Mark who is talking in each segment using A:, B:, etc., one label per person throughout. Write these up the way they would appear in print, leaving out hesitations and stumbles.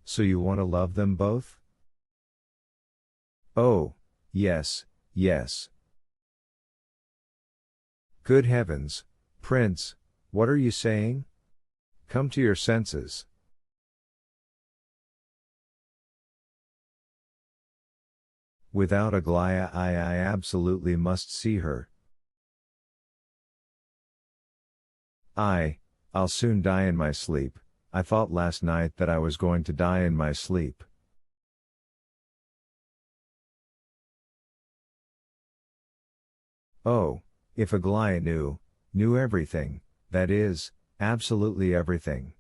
A: So you want to love them both? Oh, yes, yes. Good heavens, Prince, what are you saying? Come to your senses. Without Aglaya I absolutely must see her. I'll soon die in my sleep. I thought last night that I was going to die in my sleep. Oh, if Aglaya knew everything, that is, absolutely everything.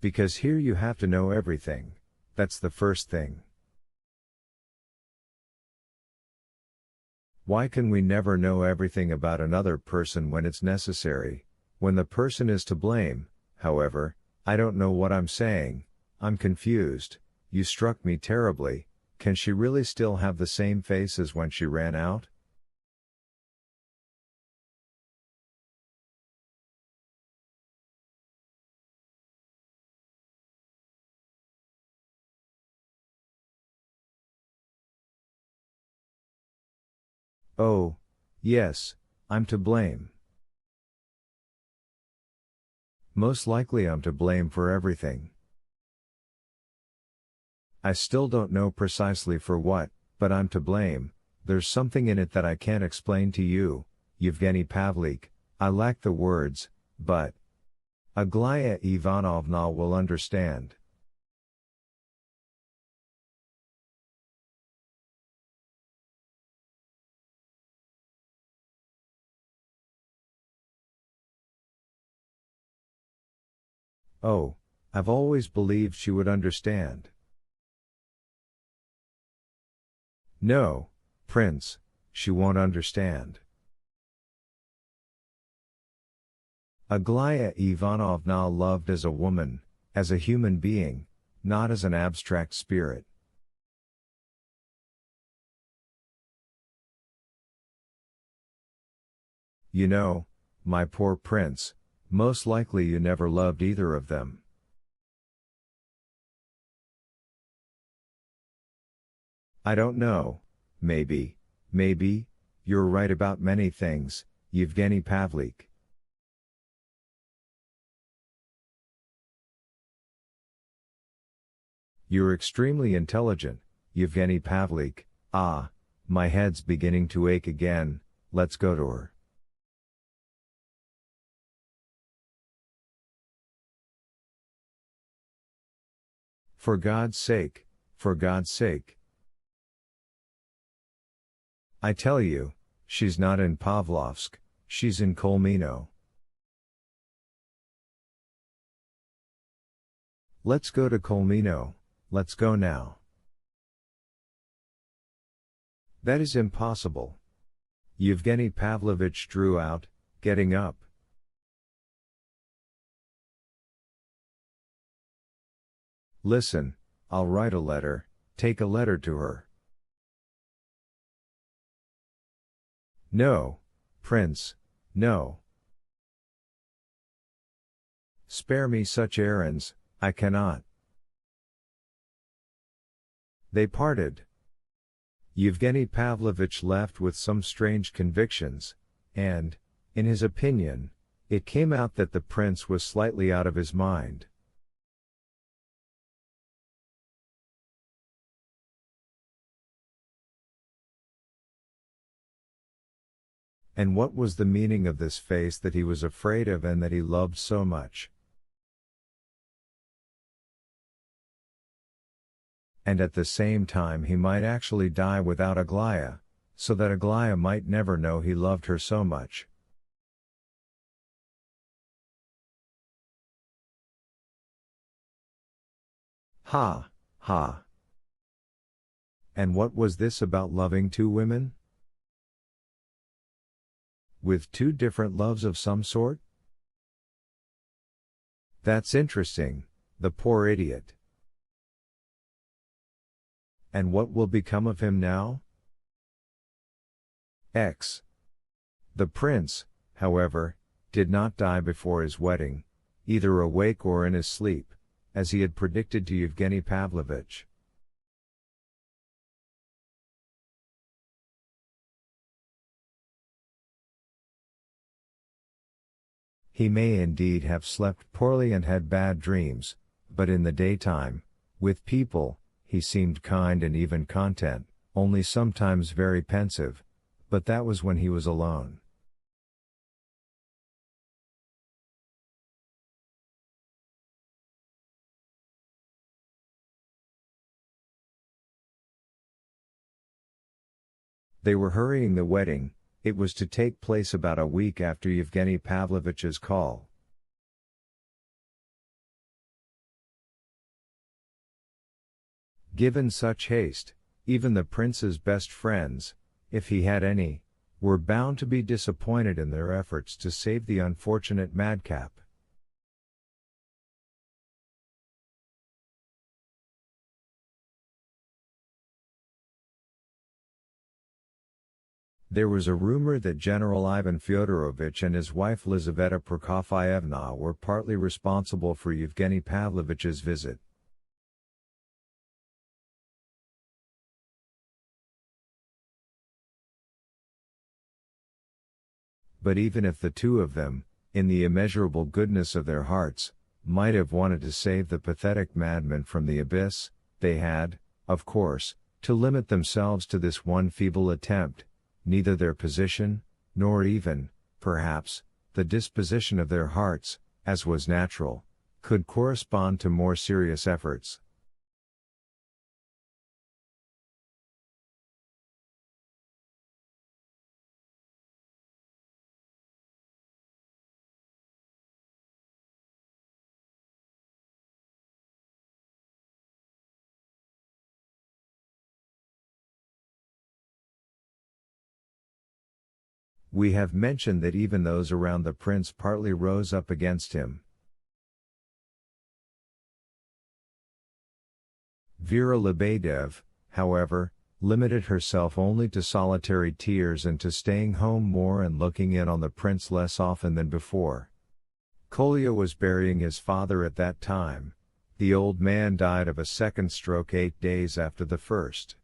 A: Because here you have to know everything, that's the first thing. Why can we never know everything about another person when it's necessary, when the person is to blame? However, I don't know what I'm saying, I'm confused, you struck me terribly. Can she really still have the same face as when she ran out? Oh, yes, I'm to blame. Most likely I'm to blame for everything. I still don't know precisely for what, but I'm to blame. There's something in it that I can't explain to you, Yevgeny Pavlik, I lack the words, but Aglaya Ivanovna will understand. Oh, I've always believed she would understand. No, Prince, she won't understand. Aglaya Ivanovna loved as a woman, as a human being, not as an abstract spirit. You know, my poor Prince, most likely you never loved either of them. I don't know, maybe, you're right about many things, Yevgeny Pavlik. You're extremely intelligent, Yevgeny Pavlik. Ah, my head's beginning to ache again, let's go to her. For God's sake, for God's sake. I tell you, she's not in Pavlovsk, she's in Kolmino. Let's go to Kolmino, let's go now. That is impossible. Yevgeny Pavlovich drew out, getting up. Listen, I'll write a letter, take a letter to her. No, Prince, no. Spare me such errands, I cannot. They parted. Yevgeny Pavlovich left with some strange convictions, and, in his opinion, it came out that the prince was slightly out of his mind. And what was the meaning of this face that he was afraid of and that he loved so much? And at the same time he might actually die without Aglaya, so that Aglaya might never know he loved her so much. Ha, ha. And what was this about loving two women? With two different loves of some sort? That's interesting, the poor idiot. And what will become of him now? X. The prince, however, did not die before his wedding, either awake or in his sleep, as he had predicted to Yevgeny Pavlovich. He may indeed have slept poorly and had bad dreams, but in the daytime, with people, he seemed kind and even content, only sometimes very pensive, but that was when he was alone. They were hurrying the wedding. It was to take place about a week after Yevgeny Pavlovich's call. Given such haste, even the prince's best friends, if he had any, were bound to be disappointed in their efforts to save the unfortunate madcap. There was a rumor that General Ivan Fyodorovich and his wife Lizaveta Prokofyevna were partly responsible for Yevgeny Pavlovich's visit. But even if the two of them, in the immeasurable goodness of their hearts, might have wanted to save the pathetic madman from the abyss, they had, of course, to limit themselves to this one feeble attempt. Neither their position, nor even, perhaps, the disposition of their hearts, as was natural, could correspond to more serious efforts. We have mentioned that even those around the prince partly rose up against him. Vera Lebedev, however, limited herself only to solitary tears and to staying home more and looking in on the prince less often than before. Kolya was burying his father at that time. The old man died of a second stroke 8 days after the first.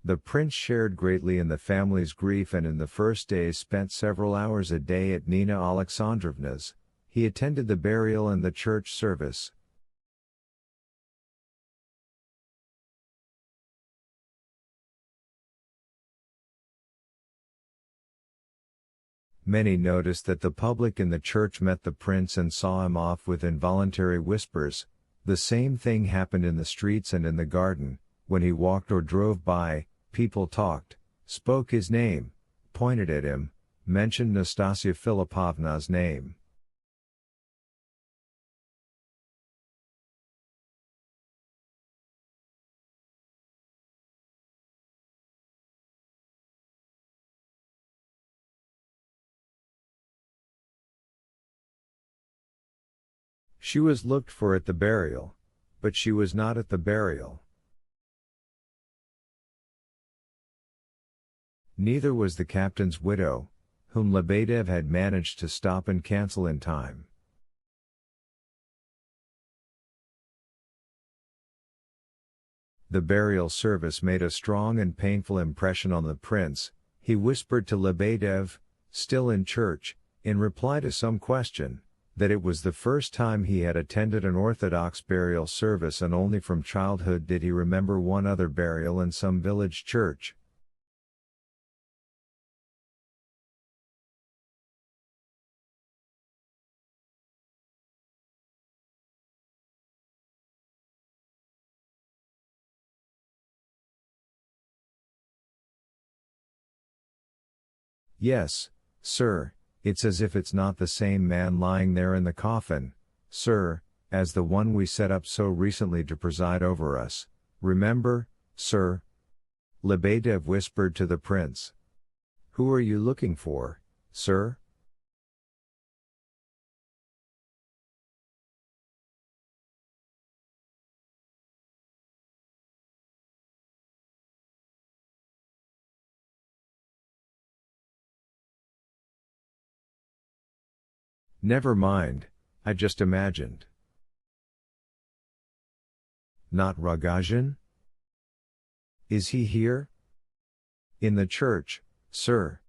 A: The prince shared greatly in the family's grief and in the first days spent several hours a day at Nina Alexandrovna's. He attended the burial and the church service. Many noticed that the public in the church met the prince and saw him off with involuntary whispers. The same thing happened in the streets and in the garden. When he walked or drove by, people talked, spoke his name, pointed at him, mentioned Nastasia Filipovna's name. She was looked for at the burial, but she was not at the burial. Neither was the captain's widow, whom Lebedev had managed to stop and cancel in time. The burial service made a strong and painful impression on the prince. He whispered to Lebedev, still in church, in reply to some question, that it was the first time he had attended an Orthodox burial service, and only from childhood did he remember one other burial in some village church. Yes, sir, it's as if it's not the same man lying there in the coffin, sir, as the one we set up so recently to preside over us. Remember, sir? Lebedev whispered to the prince. Who are you looking for, sir? Never mind, I just imagined. Not Rogozhin? Is he here? In the church, sir.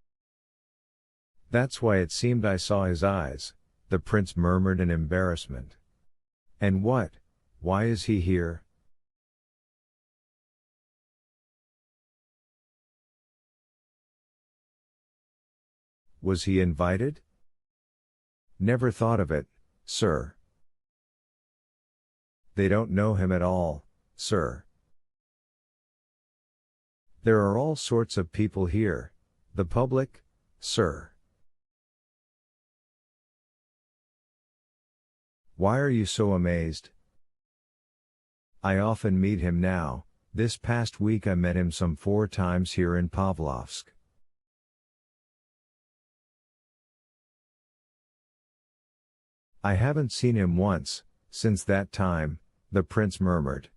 A: That's why it seemed I saw his eyes, the prince murmured in embarrassment. And why is he here? Was he invited? Never thought of it, sir. They don't know him at all, sir. There are all sorts of people here, the public, sir. Why are you so amazed? I often meet him now. This past week I met him some 4 times here in Pavlovsk. I haven't seen him once, since that time, the prince murmured.